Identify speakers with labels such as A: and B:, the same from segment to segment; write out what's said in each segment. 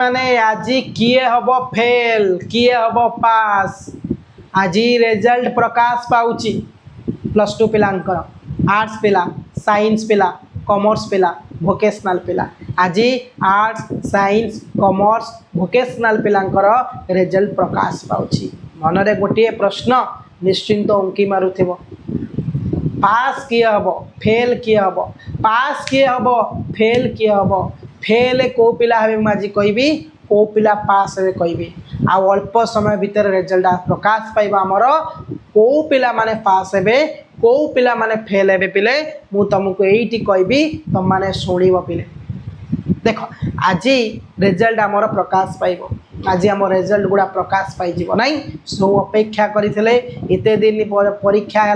A: माने आज किए हम फेल किए हम पास आज रिजल्ट प्रकाश पाउची प्लस टू पिलांकर आर्ट्स पिला साइंस पिला कॉमर्स पिला वोकेशनल पिला आज आर्ट्स साइंस कॉमर्स वोकेशनल पिलांकर रिजल्ट प्रकाश पाउची मनरे गोटे प्रश्न निश्चिंत अंकी मारुथिबो पास किए हम फेल किए हम पास किए हम फेल किए हम फेल को पिला हे आज कहबी को पिला पास हे कहबी आ अल्प समय भितर रिजल्ट प्रकाश पाइबा आमर को पिला माने पास हे को पिला माने फेल हे पिले मु तुमको एठी कहबी तुम माने सुनिबो पिले देख आज रिजल्ट आमर प्रकाश पाइबो आज आम रिजल्ट गुड़ा प्रकाश पाई नाई सब अपेक्षा करते एते दिन परीक्षा है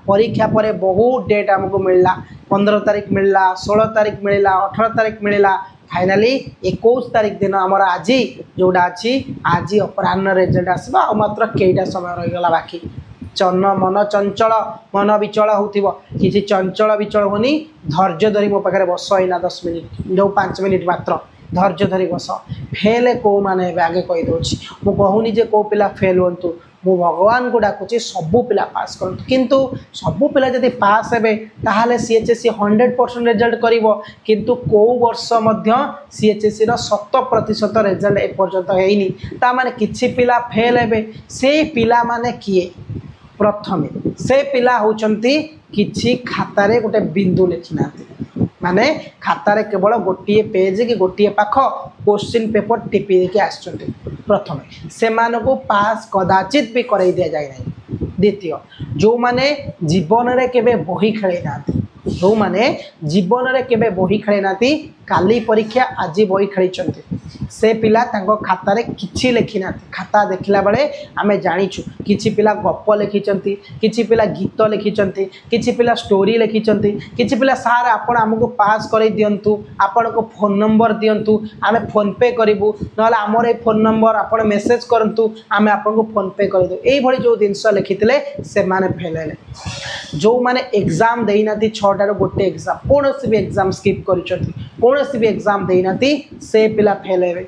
A: परीक्षा पर बहुत डेट आमको मिलला 15 तारीख मिलला 16 तारीख मिलला 18 तारीख मिलला फाइनाली 21 तारीख दिन आमर आज जोड़ा अच्छी आज अपराह्न रिजल्ट आसवा मात्र कईटा समय रहीगला बाकी मन चंचल मन विचल हो किसी चंचल विचल होनी धैर्य धरी मो पाखे बस होना 10 मिनिट जो 5 मिनिट मात्र धैर्य धरी बस फेल को माने आगे कहीदे मु कहूनी जे को पिला फेल होंतु मु भगवान को डाकुची सबू पिला पास करंतु किंतु सबू पिला जदि पास हेबे ताहाले सीएचएससी 100% रिजल्ट करिवो किंतु को वर्ष मध्य सीएचएससी रो 100% रिजल्ट ए पर्यंत हेइनी ता माने किछि पिला फेल हेबे से पिला माने किए प्रथमे से पिला होचंती किछि खातारे गोटे बिंदु लिखिनाती माने खातारे केवल गोटे पेज कि गोटे पाख क्वेश्चन पेपर टिपी देके आसचंती प्रथमे से मानको पास कदाचित भी कराई दिया जाए नहीं द्वितीय जो माने जीवन रे केबे बही खेले नाती जो माने जीवन रे केबे बही खेले नाती काली परीक्षा आज बही खेली से पिला तांको खाता रे किछि लिखि नाती खाता देखला बेले आमे जानिछु किछि पिला गप लिखिचंती किछि पिला गीत लिखिचंती किछि पिला स्टोरी लिखिचंती किछि पिला सार आपण हमको पास करै दियंतु आपण को फोन नंबर दियंतु आमे फोन पे करिवु नहले हमर ए फोन नंबर आपण मेसेज करंतु आमे आपण को फोन पे कर दो एई भली जो दिनस लिखितले से माने फेलेले जो माने एग्जाम देइनाती 6टा रो गोटे एग्जाम कोनोसी भी एग्जाम स्किप करिचंती कोनोसी भी एग्जाम देइनाती से पिला फेलेबे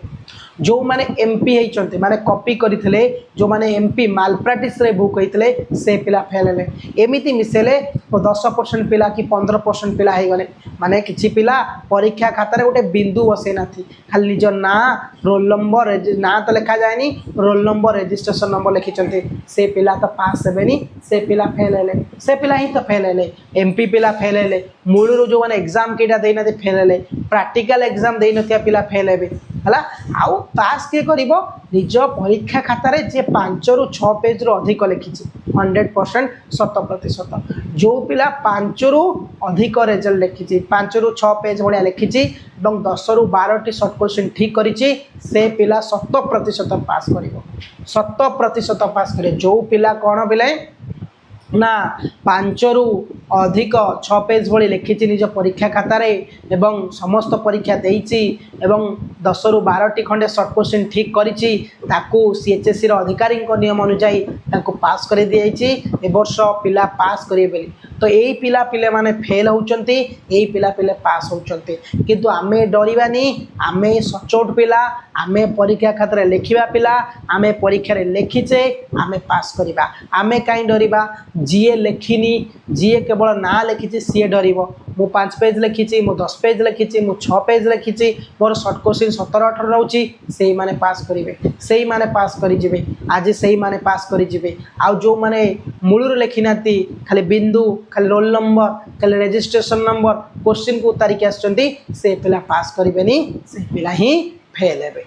A: जो माने एमपी होती माने कॉपी करथिले जो माने एमपी माल प्रैक्टिस रे बुक होइतले से पिला फेल हेले एमिति मिसेले 10% पिला कि 15% पिला हे गले माने किछि पिला परीक्षा खाता रे गोटे बिंदु बसे नाथी खाली निज ना रोल नंबर ना तो लिखा जाएनी रोल नंबर रजिस्ट्रेशन नंबर लिखिचंती से पिला तो पास हेबेनी से पिला फेल हेले से पिला ही तो फेल हेले एमपी पिला फेल हेले मूलरू जो माने एग्जाम केटा देइनाते फेल हेले प्रैक्टिकल एग्जाम देइ नथिया पिला फेल हेबे हला आउ पास के करिवो निज परीक्षा खाता रे जे 5 रु 6 पेज रो अधिक लिखिछि 100% 100% जो पिला 5 रु अधिक रिजल्ट लिखिछि 5 रु 6 पेज भलिया लिखिछि एवं 10 रु 12 टी शॉर्ट क्वेश्चन ठीक करिछि से पिला 100% पास करिवो 100% पास करे जो पिला कोन बिले ना 5 रु अधिक 6 पेज भली लिखिछि निज परीक्षा खाता रे एवं समस्त परीक्षा देइछि एवं 10 रु 12 टी खंडे शॉर्ट क्वेश्चन ठीक करिछि ताकू सीएचएससी रो अधिकारी को नियम अनुसार ताकू पास कर दियाइछि ए वर्ष पिला पास करिए बेली तो एई पिला पिले माने फेल होउचंती एई पिला पिले पास होउचंती किंतु आमे डरिबानी आमे सचोट पिला आमे परीक्षा खाता रे लिखिबा पिला आमे परीक्षा रे लिखिचे आमे पास करिबा आमे काई डरिबा जीए लिखिनी जीए केवल ना लिखी सी डर मु 5 पेज लिखी मु 10 पेज लिखी मु 6 पेज लिखी मोर शॉर्ट क्वेश्चन 17-18 रोची से माने पास करेंगे से माने पास करेंगे आज से माने पास करेंगे आउ जो माने मूलर लिखी ना खाली बिंदु खाली रोल नंबर खाली रजिस्ट्रेशन नंबर क्वेश्चन को उतारिक आसुँच से पिला पास करेंगे से पिला ही फेल हे।